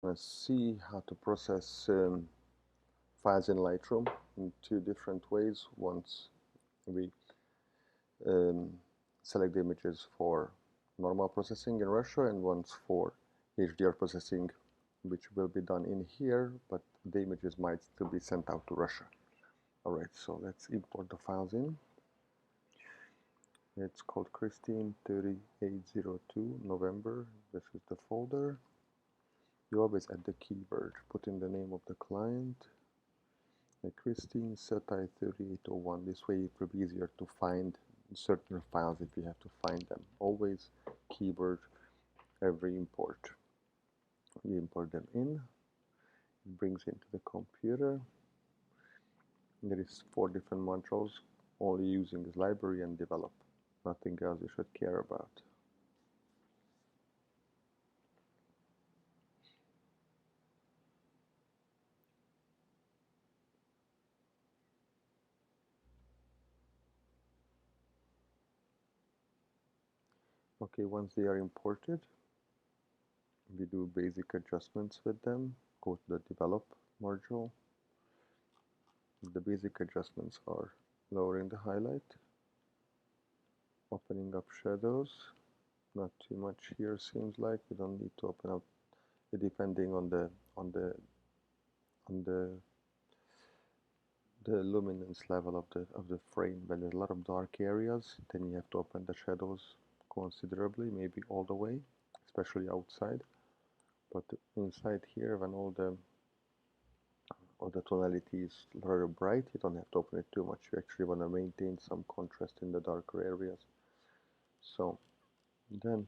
Let's see how to process files in Lightroom in two different ways. Once we um, select the images for normal processing in Russia, and once for HDR processing, which will be done in here, but the images might still be sent out to Russia. Alright, so let's import the files in. It's called Christine 3802 November. This is the folder. You always add the keyword, put in the name of the client, Christine Setai 3801. This way it will be easier to find certain files if you have to find them. Always keyword every import. You import them in, it brings into the computer. There is 4 different modules, only using is library and develop. Nothing else you should care about. Okay, once they are imported, we do basic adjustments with them. Go to the develop module. The basic adjustments are lowering the highlight, opening up shadows, not too much here seems like. We don't need to open up, depending on the luminance level of the frame. When there's a lot of dark areas, then you have to open the shadows considerably, maybe all the way, especially outside. But inside here, when all the tonality is rather bright, you don't have to open it too much. You actually want to maintain some contrast in the darker areas. So then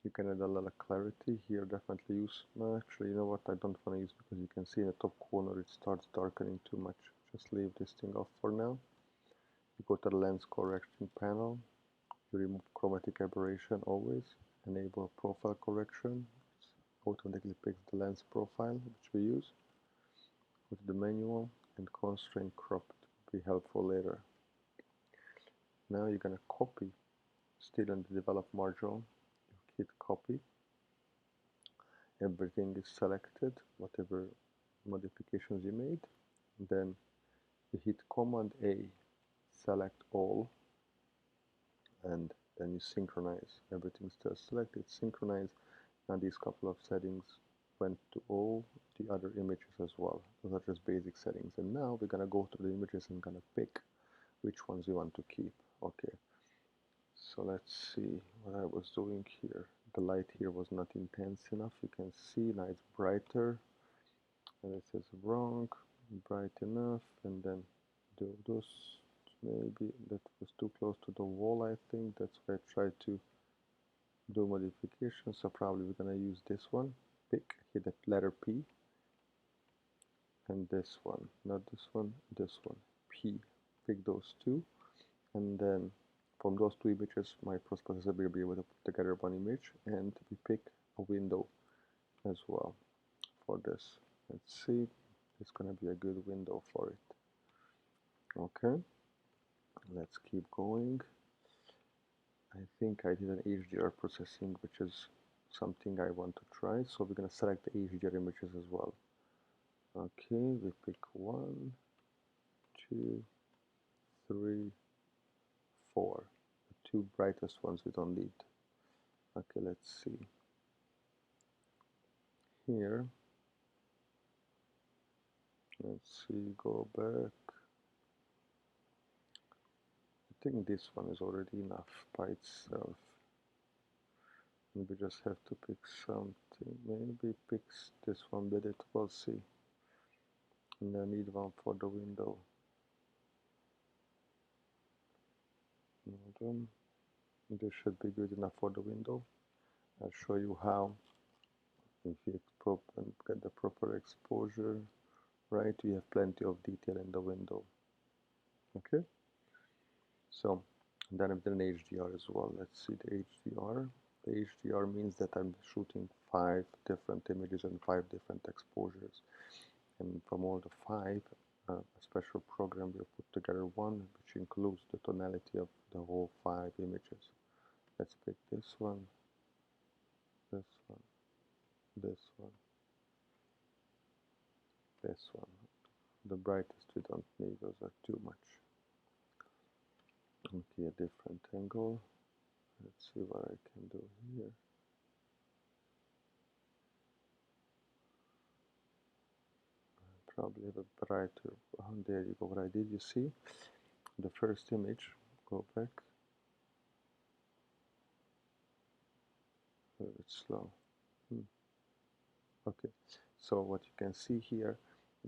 you can add a lot of clarity here. Definitely use, no, actually, you know what, I don't want to use, because you can see in the top corner it starts darkening too much. Just leave this thing off for now. You go to the lens correction panel, you remove chromatic aberration always, enable profile correction, it automatically picks the lens profile which we use. Go to the manual, and constraint crop will be helpful later. Now you're gonna copy, still in the develop module, you hit copy, everything is selected, whatever modifications you made, then you hit Command A, select all, and then you synchronize. Everything's still selected, synchronize, and these couple of settings went to all the other images as well. Those are just basic settings. And now we're gonna go to the images and gonna pick which ones we want to keep. Okay, so let's see what I was doing here. The light here was not intense enough. You can see now it's brighter, and it says wrong, bright enough, and then do those. Maybe that was too close to the wall, I think. That's why I tried to do modifications. So probably we're gonna use this one. Pick, hit the letter P, and this one, not this one, this one, P. Pick those two, and then from those two images, my post-processor will be able to put together one image, and we pick a window as well for this. Let's see, it's gonna be a good window for it. Okay, let's keep going. I think I did an HDR processing, which is something I want to try, so we're gonna select the HDR images as well. Okay, we pick 1, 2, 3, 4. The 2 brightest ones we don't need. Okay, let's see. Here, let's see, go back. I think this one is already enough by itself. And we just have to pick something. Maybe picks this one with it, we'll see. And I need one for the window. Hold on. This should be good enough for the window. I'll show you how. If you get the proper exposure, right, we have plenty of detail in the window. Okay, so then I've done HDR as well. Let's see the HDR. The HDR means that I'm shooting 5 different images and 5 different exposures, and from all the 5, a special program will put together one which includes the tonality of the whole 5 images. Let's pick this one, this one, this one, this one. The brightest we don't need, those are too much. Okay, a different angle. Let's see what I can do here. Probably have a brighter. Oh, there you go. What I did, you see, the first image. Go back. A bit slow. Okay. So what you can see here,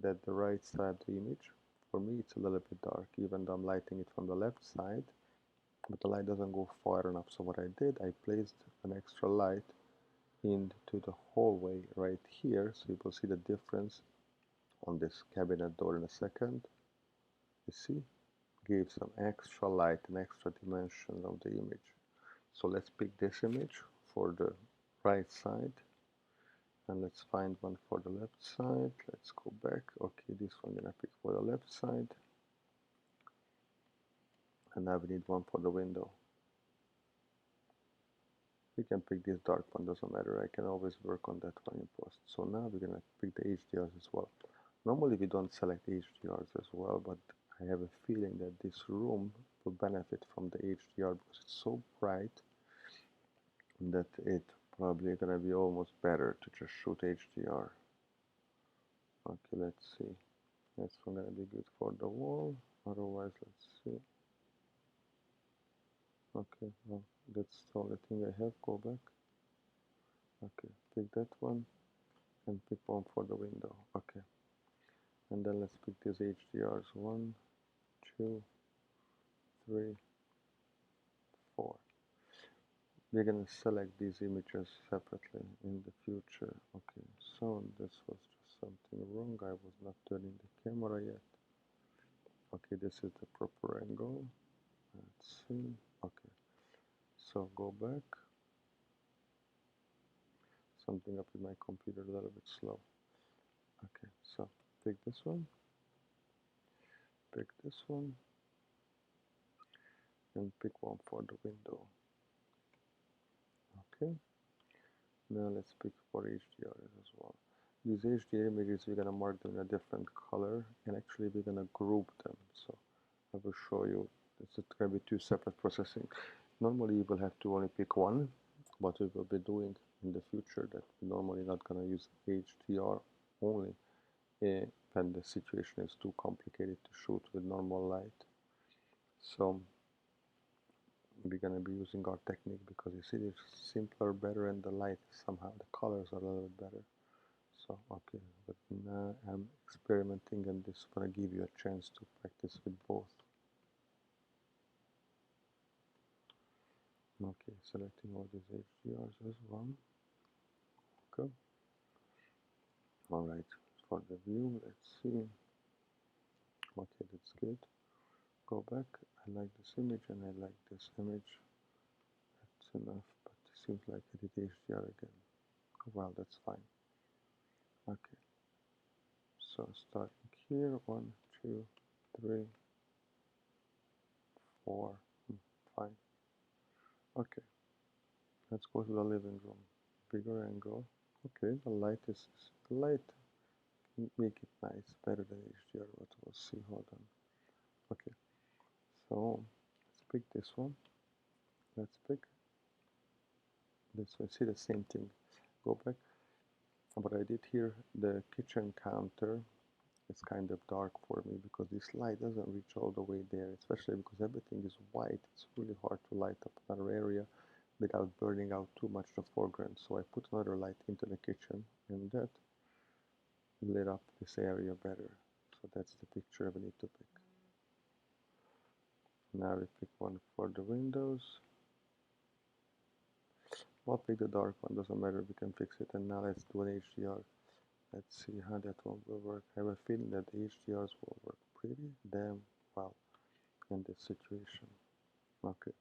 that the right side of the image, for me, it's a little bit dark, even though I'm lighting it from the left side. But the light doesn't go far enough. So what I did, I placed an extra light into the hallway right here, so you will see the difference on this cabinet door in a second. You see, gave some extra light and extra dimension of the image. So let's pick this image for the right side, and let's find one for the left side. Let's go back. Okay, this one I'm gonna pick for the left side, and now we need one for the window. We can pick this dark one, doesn't matter. I can always work on that one in post. So now we're gonna pick the HDRs as well. Normally we don't select HDRs as well, but I have a feeling that this room will benefit from the HDR because it's so bright that it probably gonna be almost better to just shoot HDR. Okay, let's see. That's gonna be good for the wall. Otherwise, let's see. Okay, well, that's the only thing I have. Go back. Okay, pick that one and pick one for the window. Okay, and then let's pick these HDRs. 1, 2, 3, 4. We're gonna select these images separately in the future. Okay, so this was just something wrong. I was not turning the camera yet. Okay, this is the proper angle. Let's see. Okay, so go back. Something up with my computer, a little bit slow. Okay, so pick this one, pick this one, and pick one for the window. Okay, now let's pick for HDRs as well. These HDR images, we're gonna mark them in a different color, and actually we're gonna group them. So I will show you. This is gonna be two separate processing. Normally you will have to only pick one. What we will be doing in the future, that we're normally not gonna use HDR only when the situation is too complicated to shoot with normal light. So we're gonna be using our technique because you see it's simpler, better, and the light somehow the colors are a little bit better. So okay, but now I'm experimenting, and this is gonna give you a chance to practice with both. Okay, selecting all these HDRs as well. Okay. All right, for the view, let's see. Okay, that's good. Go back. I like this image and I like this image. That's enough, but it seems like I did HDR again. Well, that's fine. Okay, so starting here, 1, 2, 3, 4, fine. Okay, let's go to the living room. Bigger angle. Okay, the light make it nice, better than HDR, but we'll see. Hold on. Okay, so let's pick this one. Let's pick this one. See the same thing. Go back. What I did here, the kitchen counter is kind of dark for me because this light doesn't reach all the way there, especially because everything is white. It's really hard to light up another area without burning out too much the foreground. So I put another light into the kitchen, and that lit up this area better. So that's the picture we need to pick. Now we pick one for the windows. I'll pick the dark one, doesn't matter, we can fix it. And now let's do an HDR. Let's see how that one will work. I have a feeling that the HDRs will work pretty damn well in this situation. Okay.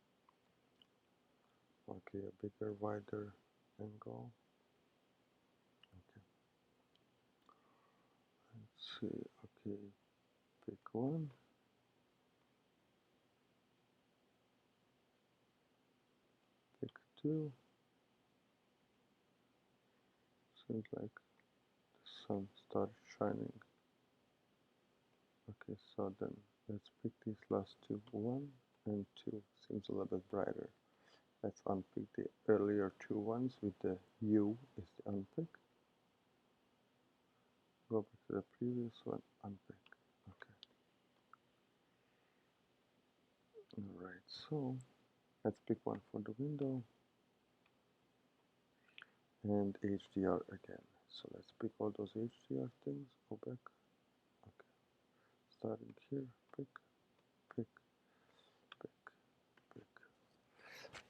Okay, a bigger, wider angle. Okay. Let's see. Okay, pick one. Pick two. Seems like the sun started shining. Okay, so then let's pick these last two, 1 and 2. Seems a little bit brighter. Let's unpick the earlier two ones with the U is the unpick. Go back to the previous one, unpick. Okay. Alright, so let's pick one for the window and HDR again. So let's pick all those HDR things, go back. Okay. Starting here, pick, pick, pick, pick.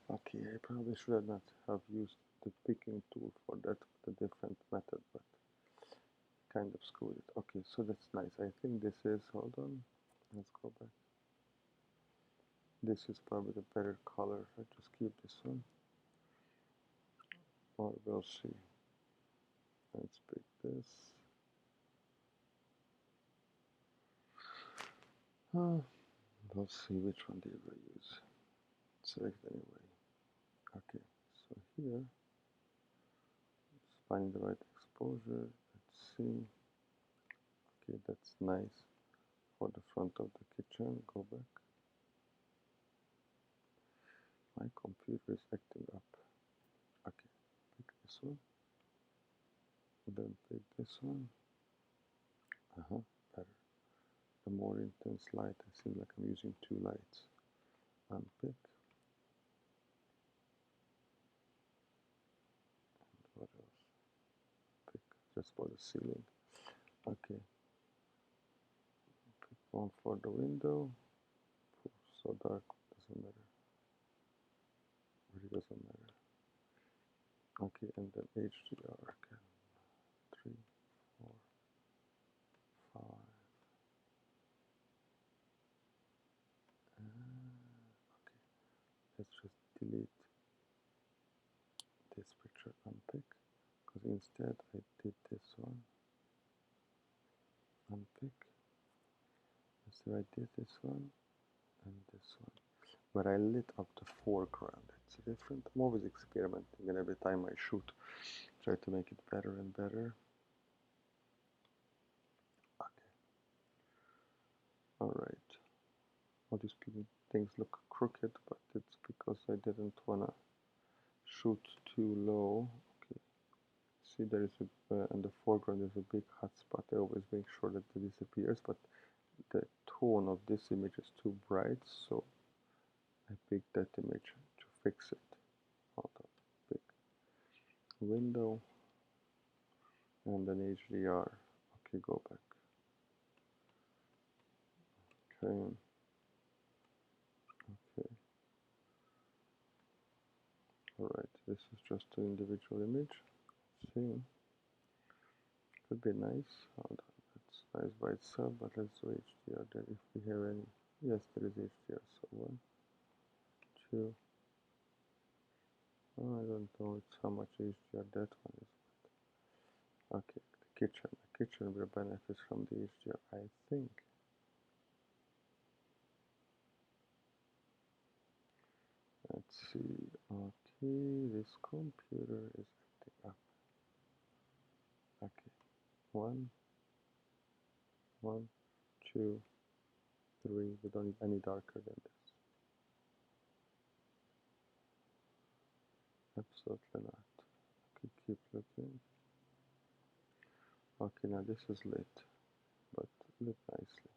Okay, I probably should not have used the picking tool for that, the different method, but kind of screwed it. Okay, so that's nice. I think this is, hold on, let's go back. This is probably the better color. I just keep this one, or we'll see. Let's pick this. We'll see which one they will use. Select anyway. Okay, so here, let's find the right exposure. Let's see. Okay, that's nice for the front of the kitchen. Go back. My computer is acting up. Okay, pick this one. Then pick this one. Better. The more intense light, I seem like I'm using two lights. Unpick. What else? Pick just for the ceiling. Okay. Pick one for the window. So dark, doesn't matter. Really doesn't matter. Okay, and then HDR again. 3, 4, 5. Okay, let's just delete this picture, unpick, because instead I did this one. Unpick. So I did this one and this one. But I lit up the foreground. It's different. I'm always experimenting, and every time I shoot, try to make it better and better. Okay. Alright. All these things look crooked, but it's because I didn't wanna shoot too low. Okay. See, there is in the foreground there's a big hot spot. I always make sure that it disappears, but the tone of this image is too bright, so I picked that image to fix it. Hold on. Pick window and then HDR. Okay, go back. Okay. Okay. Alright, this is just an individual image. See, could be nice. Hold on, that's nice by itself, but let's do HDR then if we have any. Yes, there is HDR. So 1, 2. Oh, I don't know it's how much HDR that one is. But okay, the kitchen. The kitchen will benefit from the HDR, I think. Let's see. Okay, this computer is acting up. Okay, 1, 1, 2, 3. We don't need any darker than this. Absolutely not. Okay, keep looking. Okay, now this is lit, but lit nicely.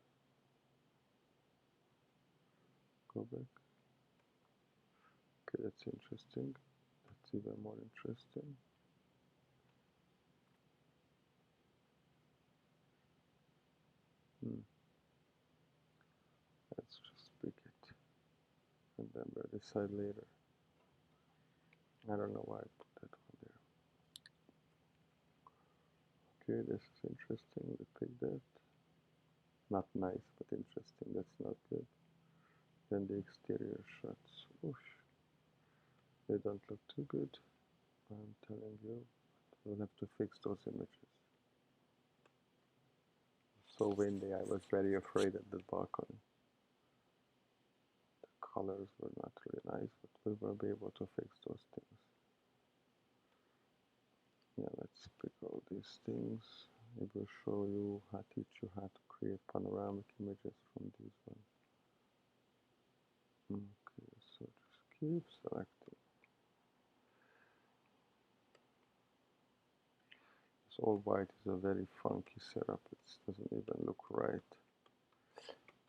Go back. Okay, that's interesting. That's even more interesting. Let's just pick it and then we'll decide later. I don't know why I put that one there. Okay, this is interesting. We pick that. Not nice, but interesting. That's not good. Then the exterior shots. Oof. They don't look too good. I'm telling you. We'll have to fix those images. So windy, I was very afraid at the balcony. The colors were not really nice, but we will be able to fix those things. Yeah, let's pick all these things. I will show you teach you how to create panoramic images from these ones. Okay, so just keep selecting. This all white is a very funky setup. It doesn't even look right,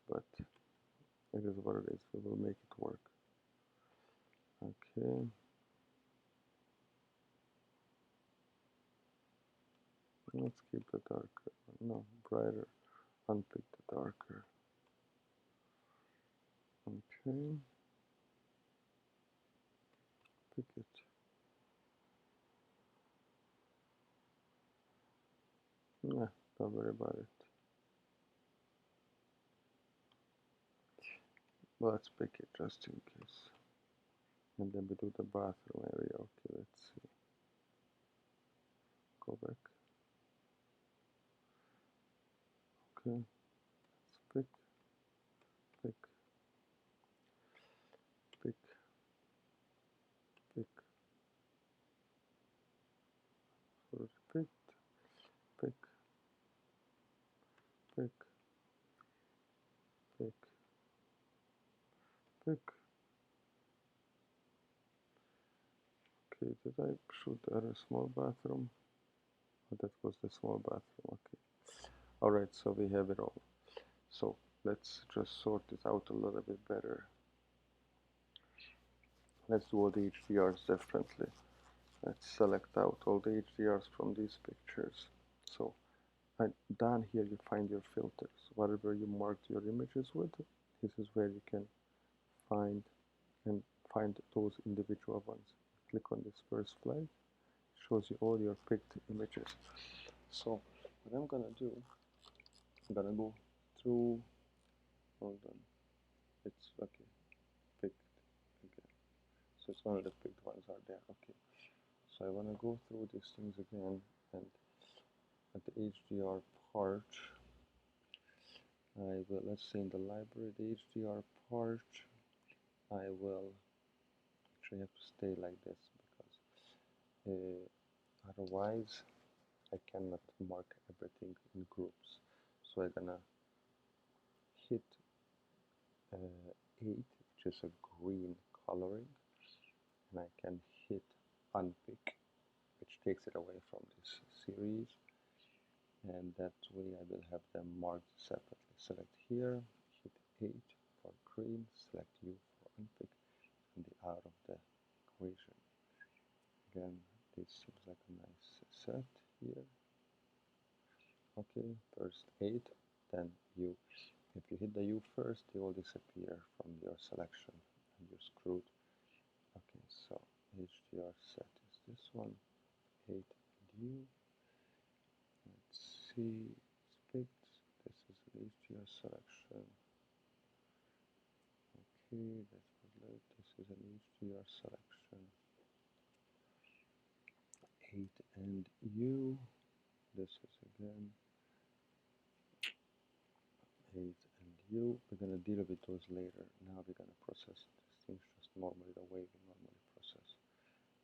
but it is what it is. We will make it work. Okay. Let's keep the darker. No, brighter. Unpick the darker. Okay. Pick it. Nah, don't worry about it. Let's pick it just in case. And then we do the bathroom area. Okay, let's see. Go back. Okay. Let's pick, pick, pick, pick. First picked, pick, pick, pick, pick. Okay, did I shoot the other small bathroom? Oh, that was the small bathroom. Okay. Alright, so we have it all. So let's just sort this out a little bit better. Let's do all the HDRs differently. Let's select out all the HDRs from these pictures. So down here you find your filters. Whatever you marked your images with, this is where you can find those individual ones. Click on this first flag. It shows you all your picked images. So what I'm gonna do, I'm gonna go through. Hold on. It's okay. Picked again. So it's only the picked ones are there. Okay. So I want to go through these things again, and at the HDR part, I will, let's say in the library, the HDR part, I will actually have to stay like this because otherwise I cannot mark everything in groups. So I'm gonna hit 8, which is a green coloring, and I can hit unpick, which takes it away from this series, and that way I will have them marked separately. Select here, hit 8 for green, select U for unpick, and the out of the equation. Again, this seems like a nice set here. Okay, first 8, then U. If you hit the U first, they will disappear from your selection and you're screwed. Okay, so HDR set is this one, 8 and U. Let's see, it's picked. This is an HDR selection. Okay, that's good. This is an HDR selection. 8 and U. This is again 8 and U. We're going to deal with those later. Now we're going to process these things just normally, the way we normally process.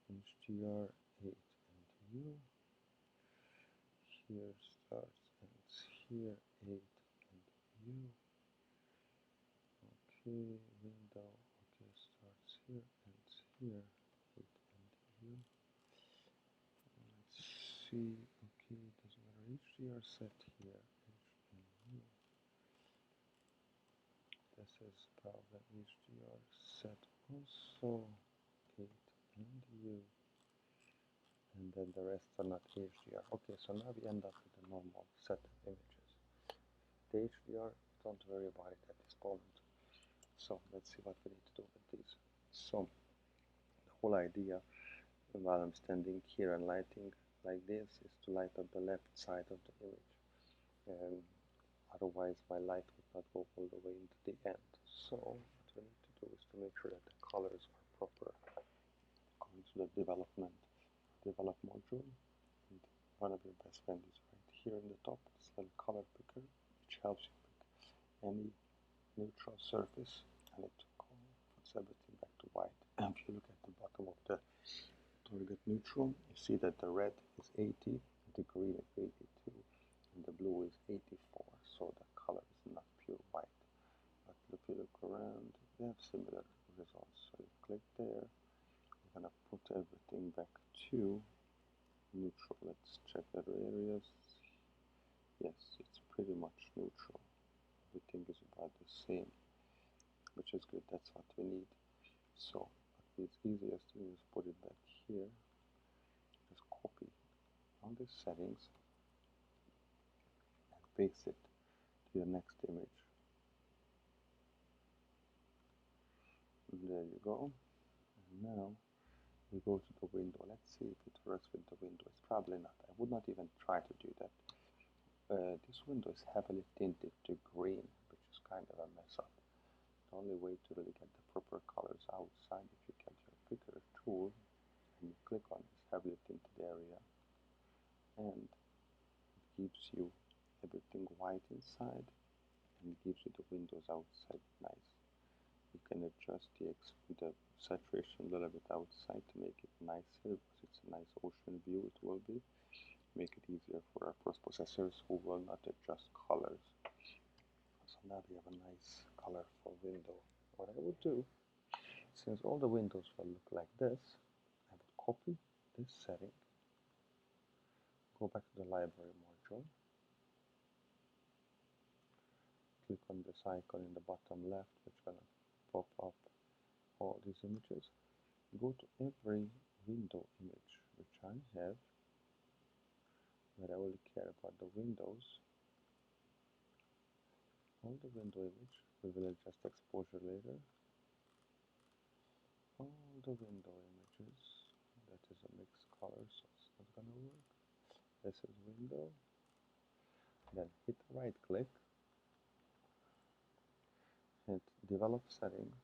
HDR 8 and U. Here starts ends here, 8 and U. Okay, window, okay, starts here, ends here, 8 and U. Let's see, okay, doesn't matter, HDR set here, H and U. This is probably HDR set also, 8 and U. And then the rest are not HDR. Okay, so now we end up with the normal set of images. The HDR, don't worry about it at this moment. So let's see what we need to do with these. So the whole idea while I'm standing here and lighting like this is to light up the left side of the image. Otherwise my light would not go all the way into the end. So what we need to do is to make sure that the colors are proper. Go into the develop module, and one of your best friends is right here in the top, this little color picker, which helps you pick any neutral surface, and it puts everything back to white. And if you look at the bottom of the target neutral, you see that the red is 80, the green is 82, similar results. So you click there, I'm gonna put everything back to neutral. Let's check other areas. Yes, it's pretty much neutral. Everything is about the same, which is good. That's what we need. So it's easiest to just put it back here. Just copy all the settings and paste it to your next image. And there you go. And now we go to the window. Let's see if it works with the window. It's probably not. I would not even try to do that. This window is heavily tinted to green, which is kind of a mess up. The only way to really get the proper colors outside, if you get your picker tool and you click on this heavily tinted area, and it gives you everything white inside and it gives you the windows outside nice. You can adjust the saturation a little bit outside to make it nicer, because it's a nice ocean view. It will be make it easier for our post processors who will not adjust colors. So now we have a nice colorful window. What I would do, since all the windows will look like this, I would copy this setting, go back to the library module, click on this icon in the bottom left, which is going to pop up all these images. Go to every window image which I have, where I only care about the windows. All the window image, we will adjust exposure later. All the window images, that is a mixed color, so it's not gonna work. This is window, then hit right click, hit develop settings,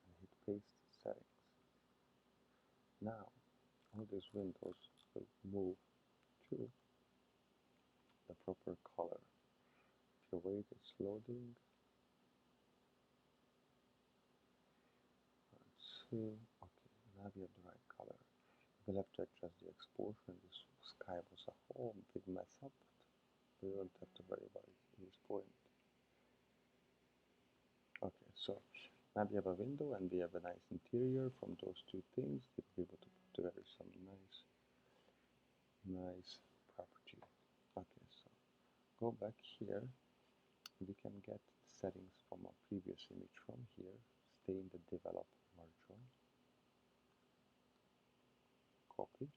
and hit paste settings. Now, all these windows will move to the proper color. If you wait, it's loading. Let's see. Okay, now we have the right color. We'll have to adjust the exposure. This sky was a whole big mess up, but we don't have to worry about it at this point. Okay, so now we have a window and we have a nice interior. From those two things, we'll be able to put together some nice property. Okay, so go back here. We can get settings from a previous image from here. Stay in the develop module. Copy.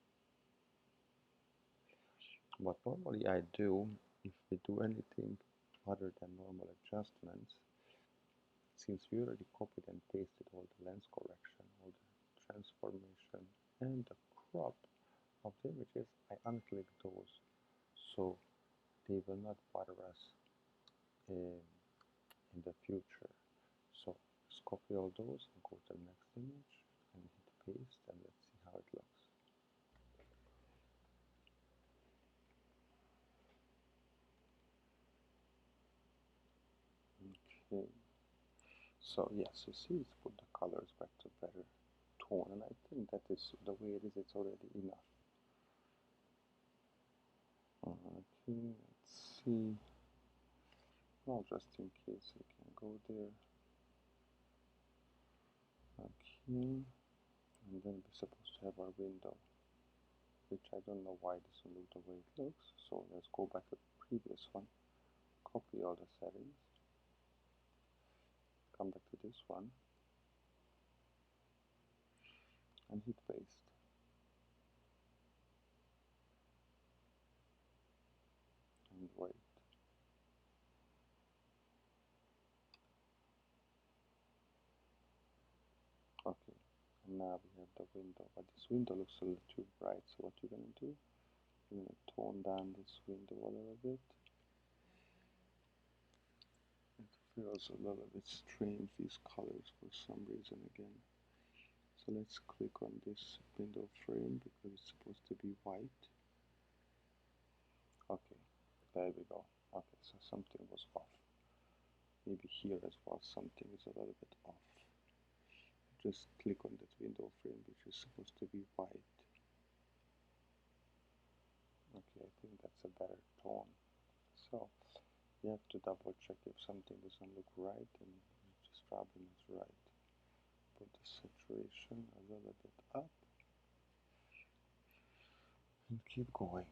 What normally I do, if we do anything other than normal adjustments, since we already copied and pasted all the lens correction, all the transformation, and the crop of the images, I unclick those so they will not bother us in the future. So just copy all those and go to the next image and hit paste, and let's see how it looks. Okay, so yes, you see it's put the colors back to better tone, and I think that is the way it is, it's already enough. Okay, let's see. Well, just in case you can go there. Okay, and then we're supposed to have our window, which I don't know why this will look the way it looks. So let's go back to the previous one, copy all the settings, come back to this one, and hit paste. And wait. Okay, and now we have the window, but this window looks a little too bright, so what you're going to do, you're going to tone down this window a little bit. It feels a little bit strange, these colors, for some reason again. So let's click on this window frame because it's supposed to be white. Okay, there we go. Okay, so something was off. Maybe here as well something is a little bit off. Just click on that window frame, which is supposed to be white. Okay, I think that's a better tone. So you have to double check if something doesn't look right, and you just probably not right. Put the saturation a little bit up and keep going.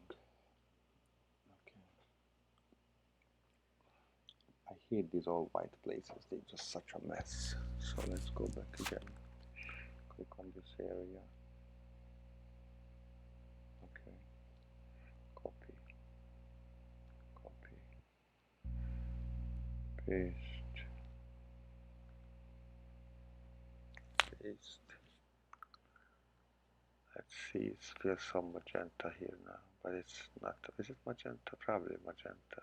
Okay. I hate these all white places, they're just such a mess. So let's go back again. Click on this area. Okay. Copy. Copy. Paste. Paste. Let's see, it feels some magenta here now, but it's not. Is it magenta? Probably magenta.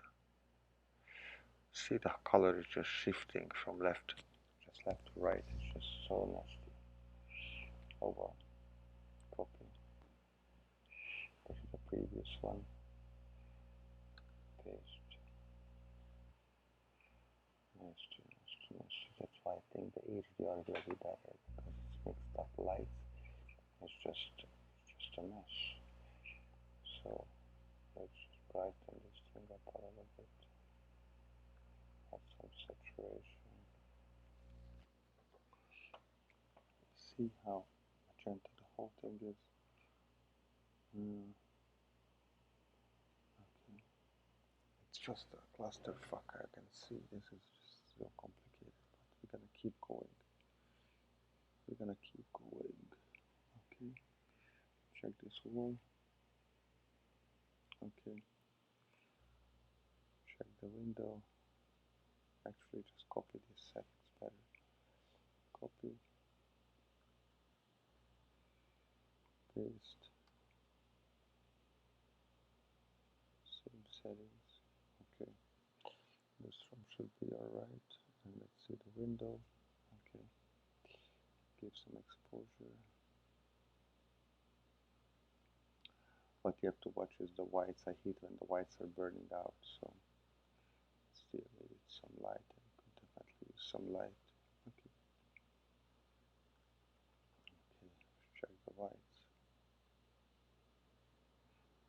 See, the color is just shifting from left to right. It's just so nasty. Oh well. Copy. This is the previous one. Paste. Nasty, nasty, nasty. That's why I think the HDR will be better because it's mixed up lights. It's just a mess. So let's just brighten this thing up a little bit. Add some saturation. See how magenta the whole thing is. Okay. It's just a clusterfuck, I can see. This is just so complicated, but we're gonna keep going. We're gonna keep going. Okay. Check this wall. Okay. Check the window. Actually, just copy these settings better. Copy. Paste. Same settings. Okay. This room should be alright. And let's see the window. Okay. Give some exposure. What you have to watch is the whites. I hate when the whites are burning out, so still need some light. I could definitely use some light. Okay. Okay, check the whites.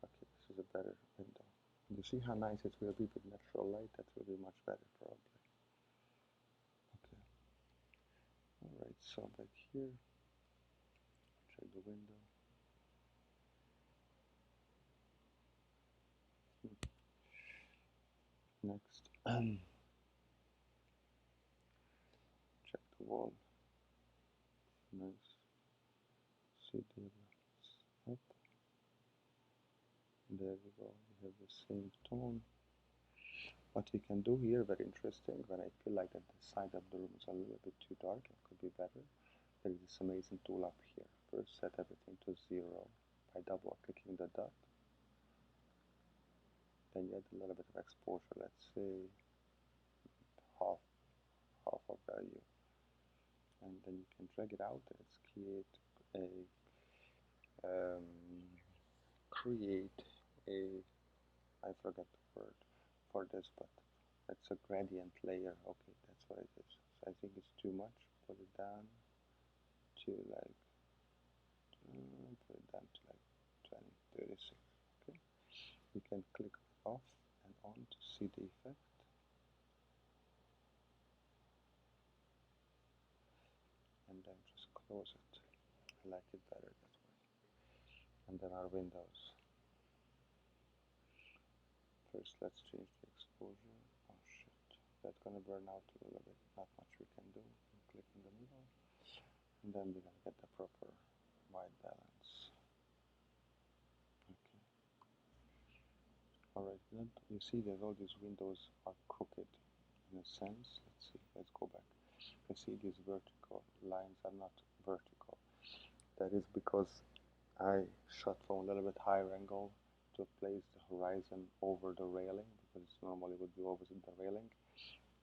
Okay, this is a better window. You see how nice it will be with natural light? That will be much better probably. Okay. Alright, so back here, check the window. Next, check the wall. Nice. See the up. There we go. We have the same tone. What you can do here, very interesting, when I feel like that the side of the room is a little bit too dark, it could be better. There is this amazing tool up here. First, set everything to 0 by double clicking the dot. Then you add a little bit of exposure, let's say half of value. And then you can drag it out and it's create a I forget the word for this, but it's a gradient layer. Okay, that's what it is. So I think it's too much. Put it down to like 20, 36. Okay, you can click off and on to see the effect, and then just close it. I like it better that way. And then our windows. First, let's change the exposure. Oh shit, that's gonna burn out a little bit. Not much we can do. Click in the middle, and then we're gonna get the proper white balance. Okay. Alright, then you see that all these windows are crooked in a sense. Let's see, let's go back. You see these vertical lines are not vertical. That is because I shot from a little bit higher angle to place the horizon over the railing, because normally would be over the railing,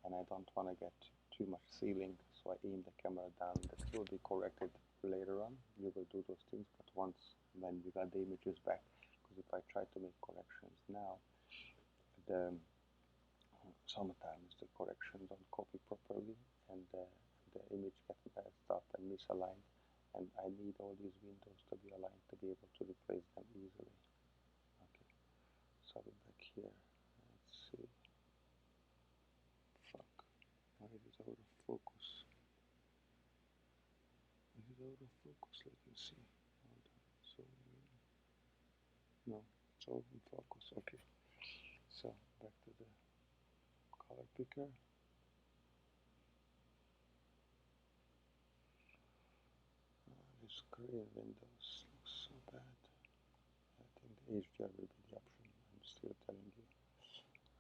and I don't want to get too much ceiling, so I aim the camera down. That will be corrected later on. You will do those things, but once when we got the images back, because if I try to make corrections now, the sometimes the corrections don't copy properly, and the image gets messed up and misaligned, and I need all these windows to be aligned to be able to replace them easily. Okay, so we're back here. Let's see. Fuck, why is it out of focus? out of focus. Let me see. Hold on. Zooming in. No, it's all in focus. Okay. So back to the color picker. This green windows looks so bad. I think the HDR will be the option. I'm still telling you.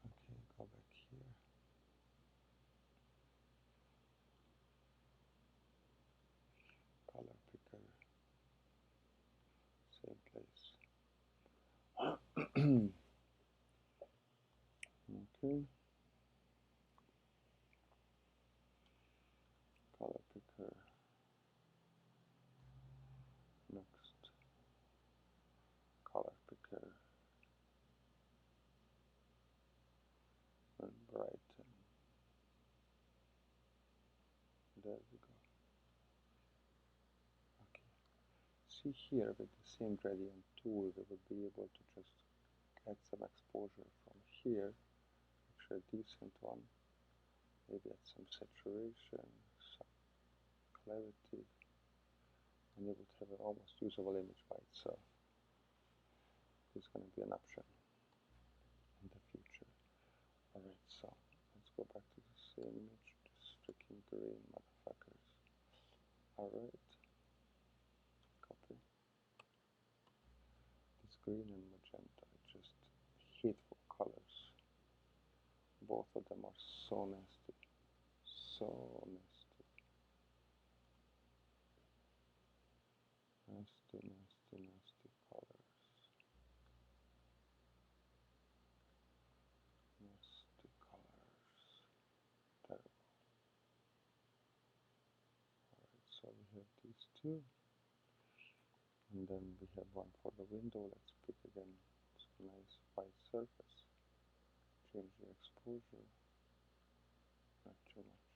Okay, go back here. Color picker. Same place. Okay. Color picker. Next. Color picker. And brighten. There we go. Okay. See here with the same gradient tool, we will be able to just add some exposure from here. Actually a decent one. Maybe add some saturation, some clarity, and you would have an almost usable image by itself. It's going to be an option in the future. Alright, so let's go back to the same image, just freaking green motherfuckers. Alright, copy. This green and magenta are just hateful colors. Both of them are so nasty. So nasty. Nasty, nasty, nasty colors. Nasty colors. Terrible. Alright, so we have these two. And then we have one for the window. Let's pick again some nice white surface. Change the exposure. Not too much.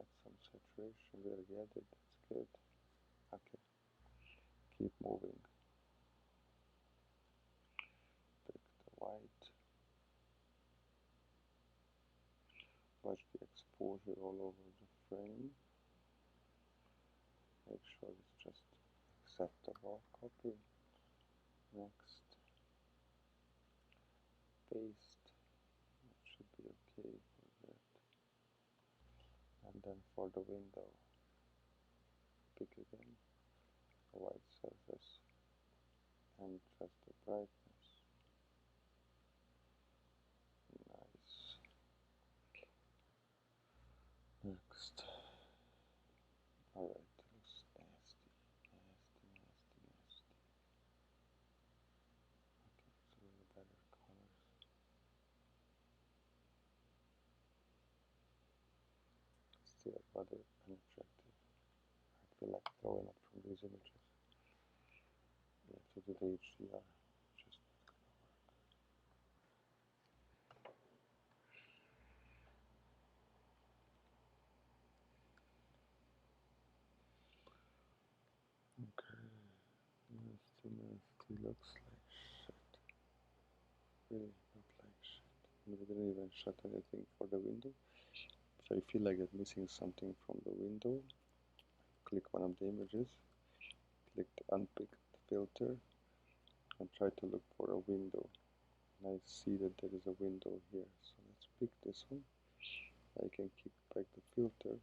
Add some saturation. We already added. That's good. Okay. Keep moving. Pick the white. Watch the exposure all over the frame. Make sure it's just acceptable. Copy. Next. Paste. That should be okay for that. And then for the window, pick again a white surface and just the brightness. Nice. Next. Alright, it looks nasty. Nasty, nasty, nasty. Okay, it's a little better colors. Still rather unattractive. I feel like throwing up from these images. We have to do the HDR. Just not gonna work. Okay. Nasty, nasty. Looks like shit. Really not like shit. And we didn't even shot anything for the window. So I feel like I'm missing something from the window. Click one of the images. Click the unpicked filter and try to look for a window. And I see that there is a window here. So let's pick this one. I can keep back the filter.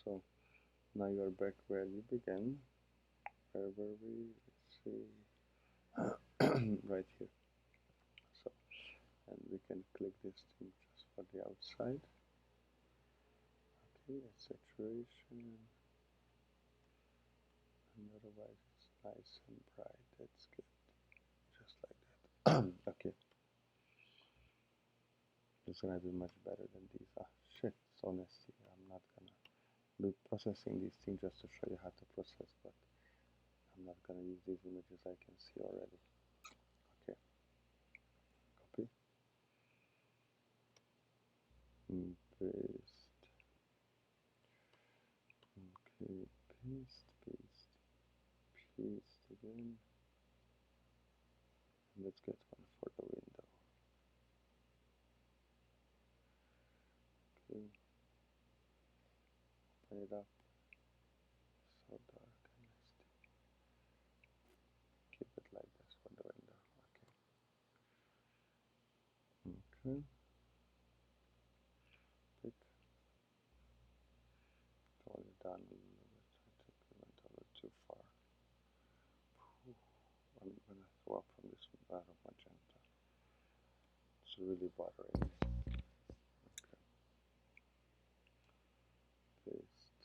So now you are back where you began. Where were we? Let's see. Right here. So, and we can click this thing just for the outside. Okay, saturation. And otherwise it's nice and bright. That's good. Just like that. Okay. It's gonna be much better than these. Ah, shit, so nasty. I'm not gonna be processing these things just to show you how to process, but I'm not gonna use these images. I can see already. Okay, copy. Paste. Okay, paste, paste, paste again. And let's get one for the window. Okay, open it up. Okay. Pick. Tone it down a little bit. I think we went a little too far. Whew. I'm gonna swap from this bar of magenta. It's really bothering me. Okay. Paste.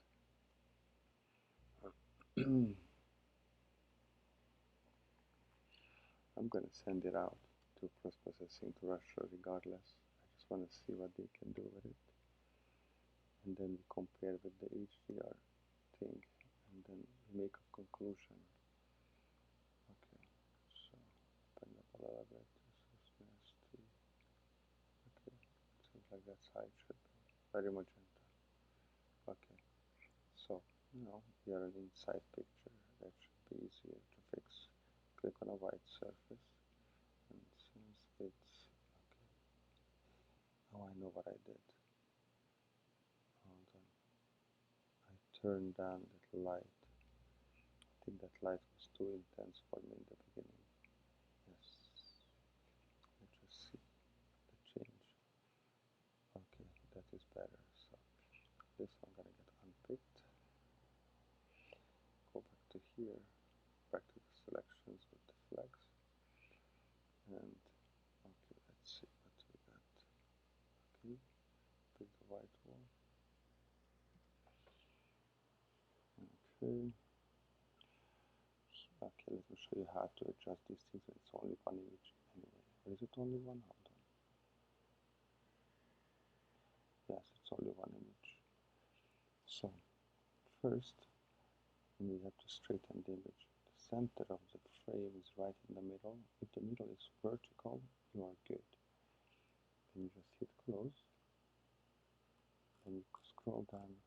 I'm gonna send it out to post-processing to Russia regardless. I just want to see what they can do with it. And then we compare with the HDR thing, and then we make a conclusion. Okay, so open up a little bit. This is nasty. Okay, seems like that's how it should be. Very magenta. Okay, so now we are an inside picture. That should be easier to fix. Click on a white surface, and since it's okay, now I know what I did. Hold on. I turned down that light. I think that light was too intense for me in the beginning. Yes. Let's just see the change. Okay, that is better. So this one gonna get unpicked. Go back to here, back to the selections with the flags. And okay, let's see what we got. Okay, pick the white one. Okay. Okay, let me show you how to adjust these things. It's only one image anyway. Or is it only one? Hold on. Yes, it's only one image. So first we have to straighten the image. The center of the frame is right in the middle. If the middle is vertical, you are good. Then you just hit close. Then you scroll down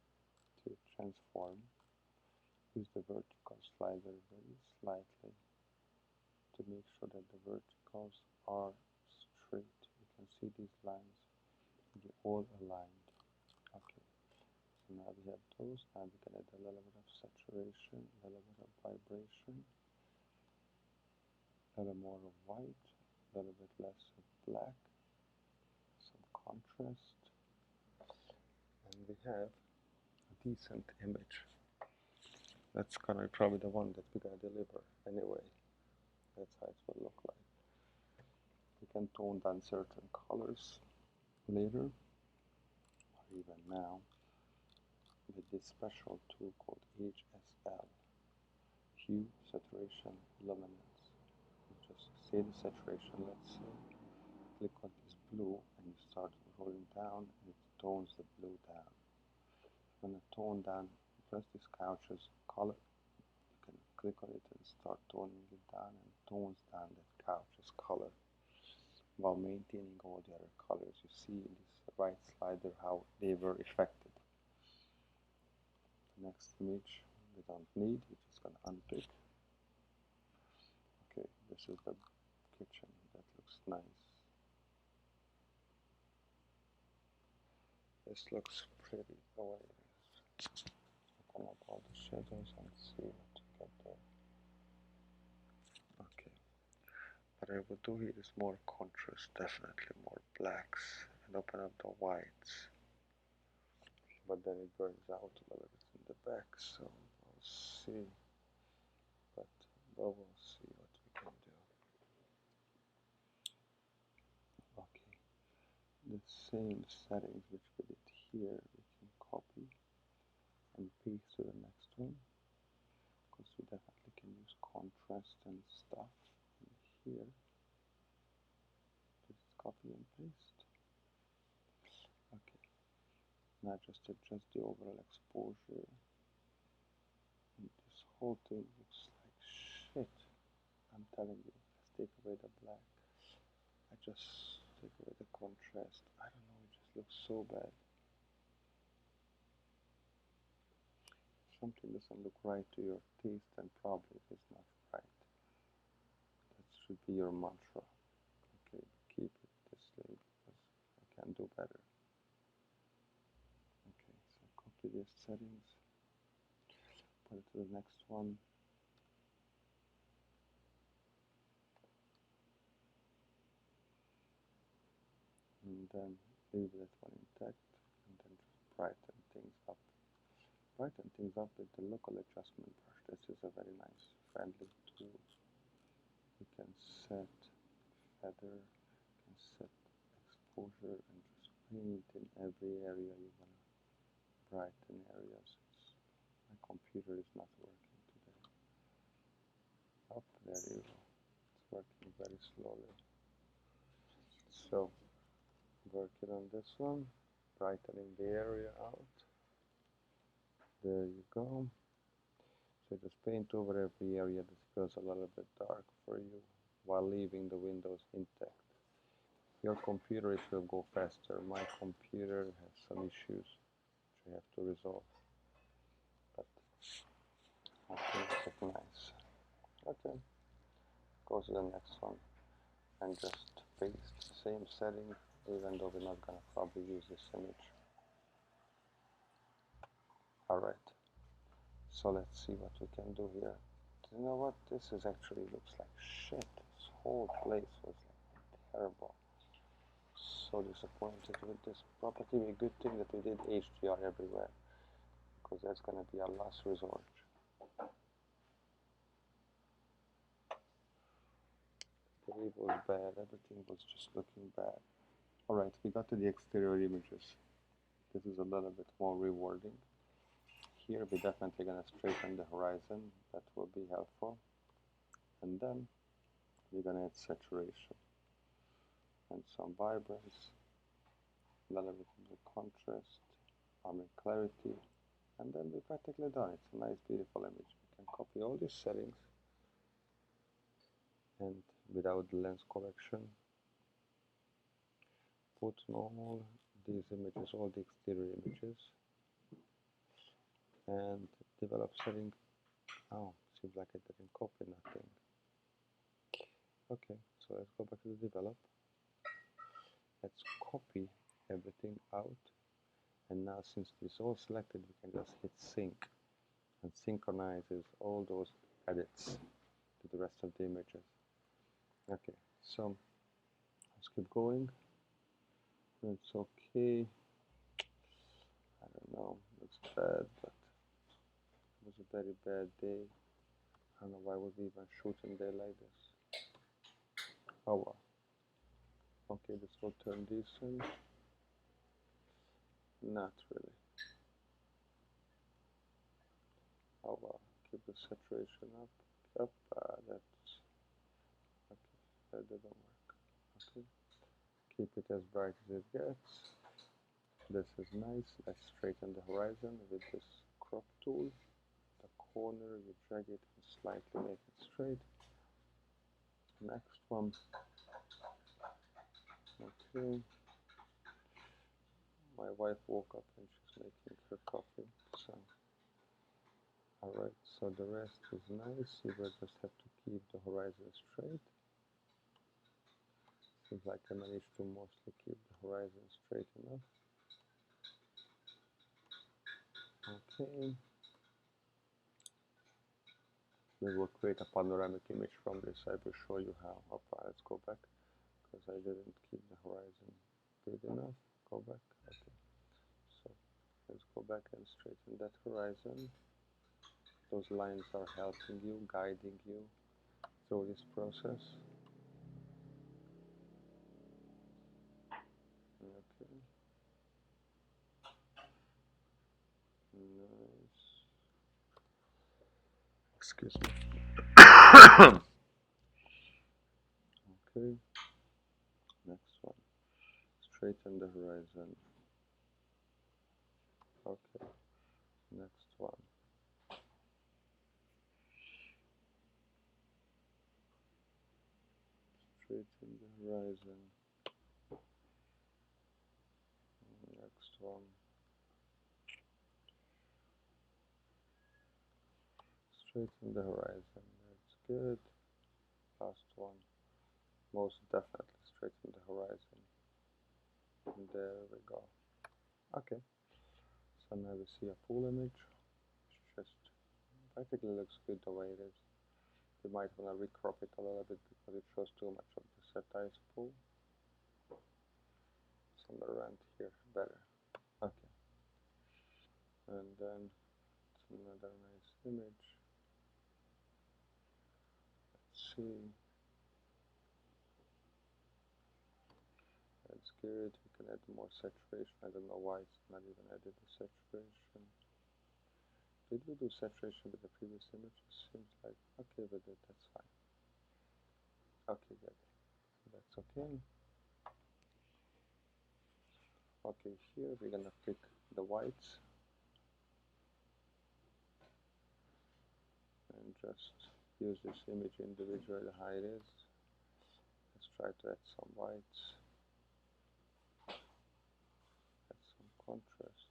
to transform. Use the vertical slider very slightly to make sure that the verticals are straight. You can see these lines, they're all aligned. Okay, so now we have those. Now we can add a little bit of saturation, a little bit of vibration, a little more of white, a little bit less of black, some contrast, and we have a decent image. That's gonna be probably the one that we're gonna deliver anyway. That's how it will look like. You can tone down certain colors later, or even now, with this special tool called HSL, Hue, Saturation, Luminance. You just say the saturation, let's say, click on this blue, and you start rolling down, and it tones the blue down. When you tone down, press this couch's color. You can click on it and start toning it down, and tones down that couch's color while maintaining all the other colors. You see in this right slider how they were affected. The next image we don't need, we're just gonna unpick. Okay, this is the kitchen. That looks nice. This looks pretty the way it is. Open up all the shadows and see what you get there. Okay. What I will do here is more contrast, definitely more blacks, and open up the whites. But then it burns out a little bit in the back, so we'll see. But we'll see what we can do. Okay. The same settings which we did here, we can copy and paste to the next one, because we definitely can use contrast and stuff in here. Just copy and paste. Okay, now just adjust the overall exposure, and this whole thing looks like shit. I'm telling you, let's take away the black. I just take away the contrast. I don't know, it just looks so bad. Something doesn't look right to your taste, and probably it is not right. That should be your mantra. Okay, keep it this way because I can do better. Okay, so copy these settings, put it to the next one. and then leave that one intact, and then just brighten things up. Brighten things up with the local adjustment brush. This is a very nice, friendly tool. You can set feather, you can set exposure, and just paint in every area you want to brighten areas. My computer is not working today. Up, there you go. It's working very slowly. So, working on this one, brightening the area out. There you go. So just paint over every area that feels a little bit dark for you while leaving the windows intact. Your computer, it will go faster. My computer has some issues which I have to resolve. But I think it's nice. Okay, go to the next one and just paste the same setting, even though we're not gonna probably use this image. Alright, so let's see what we can do here. You know what? This is actually looks like shit. This whole place was like terrible. So disappointed with this property. A good thing that we did HDR everywhere, because that's gonna be our last resort. The wave was bad, everything was just looking bad. Alright, we got to the exterior images. This is a little bit more rewarding. Here we're definitely gonna straighten the horizon, that will be helpful. And then we're gonna add saturation and some vibrance, a little bit of the contrast, clarity, and then we're practically done. It's a nice, beautiful image. We can copy all these settings, and without the lens correction, put on all these images, all the exterior images, and develop setting. Oh, seems like I didn't copy nothing. Okay, so let's go back to the develop. Let's copy everything out, and now since it's all selected, we can just hit sync, and synchronizes all those edits to the rest of the images. Okay, so let's keep going. It's okay. I don't know, looks bad, but it was a very bad day. I don't know why would we even shoot in day like this. Oh well. Okay, this will turn decent. Not really. Oh well. Keep the saturation up. Yep, that's okay. That didn't work. Okay. Keep it as bright as it gets. This is nice. Let's straighten the horizon with this crop tool. The corner, you drag it and slightly make it straight. Next one. Okay. My wife woke up and she's making her coffee. So, alright, so the rest is nice. You will just have to keep the horizon straight. Seems like I managed to mostly keep the horizon straight enough. Okay. We will create a panoramic image from this. I will show you how. Let's go back, because I didn't keep the horizon good enough. Go back. Okay. So let's go back and straighten that horizon. Those lines are helping you, guiding you through this process. Okay. Nice. Excuse me. Okay. Next one. Straighten the horizon. Okay. Next one. Straighten the horizon. Next one. Straighten the horizon. That's good. Last one. Most definitely straighten the horizon. And there we go. Okay. So now we see a full image. Just practically looks good the way it is. You might want to recrop it a little bit because it shows too much of the set, I suppose. on the rand here better. Okay, and then it's another nice image. Let's see. That's good. We can add more saturation. I don't know why it's not even added the saturation. Did we do saturation with the previous images? Seems like okay with it. That's fine. Okay, good. So that's okay. Okay, here we're gonna pick the whites and just use this image individually how it is. Let's try to add some whites, add some contrast,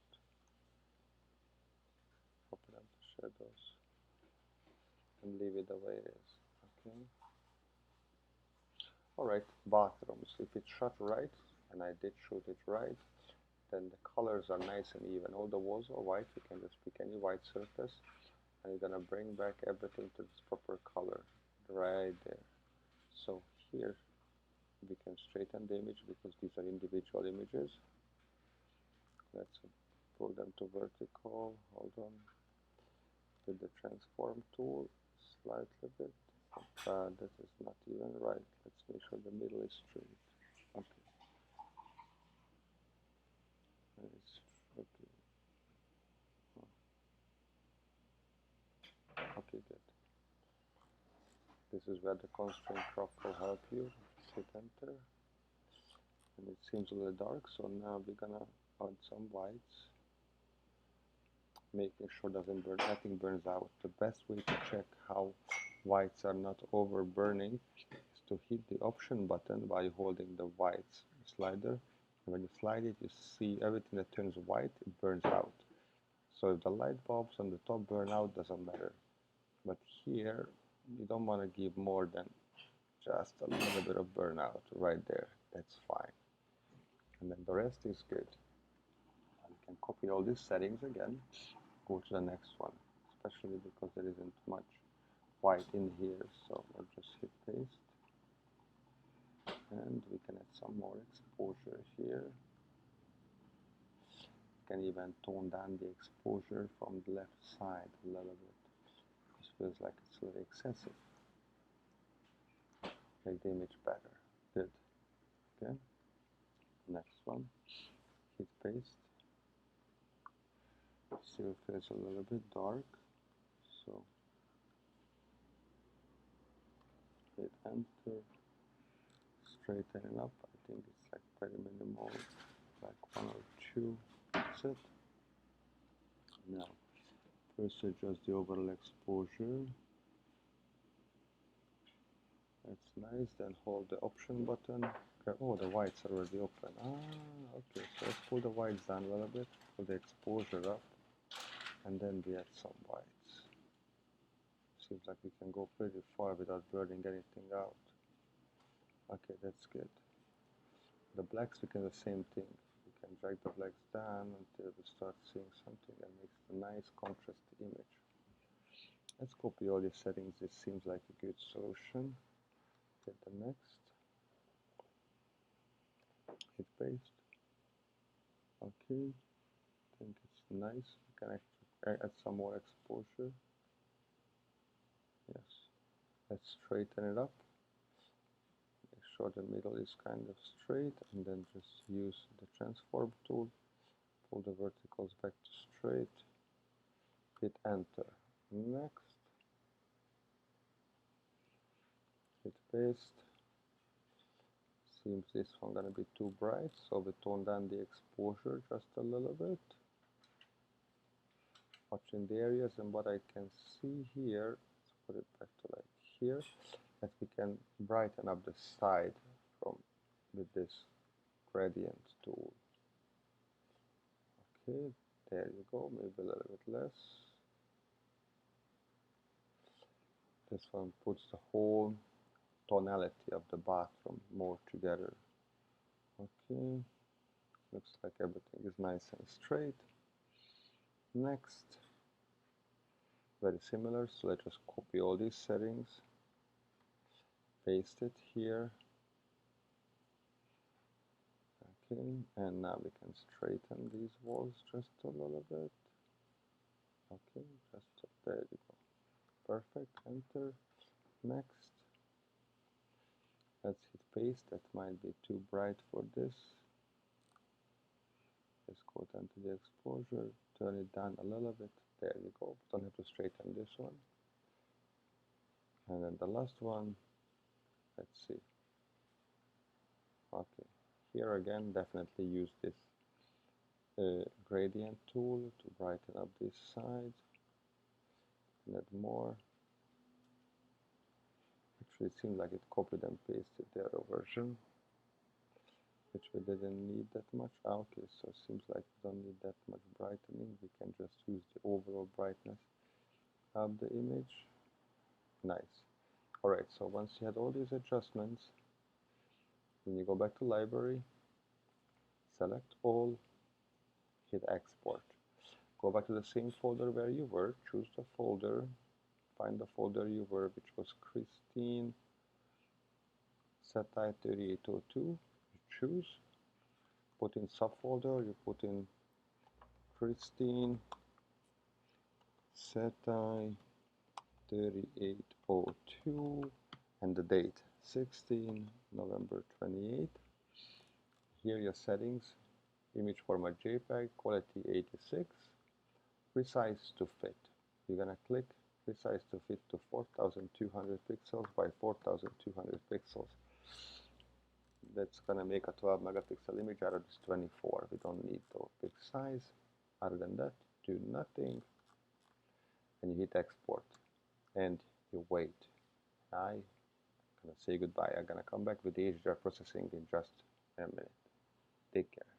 open up the shadows, and leave it the way it is. Okay. Alright, bathrooms. If it's shot right, and I did shoot it right, then the colors are nice and even. All the walls are white. You can just pick any white surface, and you're gonna bring back everything to its proper color right there. So here we can straighten the image because these are individual images. Let's pull them to vertical. Hold on. With the transform tool, slightly bit. That is not even right. Let's make sure the middle is straight. Okay. Nice. Okay. Okay, good. This is where the constraint crop will help you. Hit enter. And it seems a little dark, so now we're gonna add some whites. Making sure nothing burns out. The best way to check how whites are not over burning is to hit the option button by holding the whites slider. And when you slide it, you see everything that turns white, it burns out. So if the light bulbs on the top burn out, doesn't matter. But here, you don't want to give more than just a little bit of burnout right there. That's fine. And then the rest is good. You can copy all these settings again, go to the next one, especially because there isn't much white in here. So we'll just hit paste. And we can add some more exposure here. You can even tone down the exposure from the left side a little bit. This feels like it's a little excessive. Make the image better. Good. Okay. Next one. Hit paste. Still feels a little bit dark. So hit enter. Straighten it up. I think it's like very minimal, like 1 or 2. That's it. Now, first adjust the overall exposure. That's nice. Then hold the option button. Okay. Oh, the whites are already open. Ah, okay. So let's pull the whites down a little bit, pull the exposure up, and then we add some whites. Seems like we can go pretty far without burning anything out. Okay, that's good. The blacks, we can do the same thing. We can drag the blacks down until we start seeing something that makes a nice contrast image. Let's copy all these settings. This seems like a good solution. Hit the next. Hit paste. Okay. I think it's nice. We can actually add some more exposure. Yes. Let's straighten it up. Make sure the middle is kind of straight, and then just use the transform tool. Pull the verticals back to straight. Hit enter. Next. Hit paste. Seems this one gonna be too bright, so we tone down the exposure just a little bit. Watching the areas, and what I can see here, let's put it back to like here, that we can brighten up the side from with this gradient tool. Okay, there you go, maybe a little bit less. This one puts the whole tonality of the bathroom more together. Okay, looks like everything is nice and straight. Next, very similar, so let's just copy all these settings, paste it here. Okay, and now we can straighten these walls just a little bit. Okay, just there you go. Perfect. Enter. Next. Let's hit paste. That might be too bright for this. Let's go down to the exposure. Turn it down a little bit. There you go. Don't have to straighten this one. And then the last one. Let's see. Okay. Here again, definitely use this gradient tool to brighten up this side. Add more. Actually, it seemed like it copied and pasted the other version, which we didn't need that much. Okay, so it seems like we don't need that much brightening. We can just use the overall brightness of the image. Nice. Alright, so once you had all these adjustments, then you go back to library, select all, hit export. Go back to the same folder where you were, choose the folder, find the folder you were, which was Christine Setai 3802. You choose, put in subfolder, you put in Christine Setai 3802 and the date 16 November 28. Here your settings, image format JPEG, quality 86, resize to fit. You're gonna click resize to fit to 4200 pixels by 4200 pixels. That's gonna make a 12 megapixel image out of this 24. We don't need the big size. Other than that, do nothing, and you hit export, and you wait. I'm gonna say goodbye. I'm gonna come back with the HDR processing in just a minute. Take care.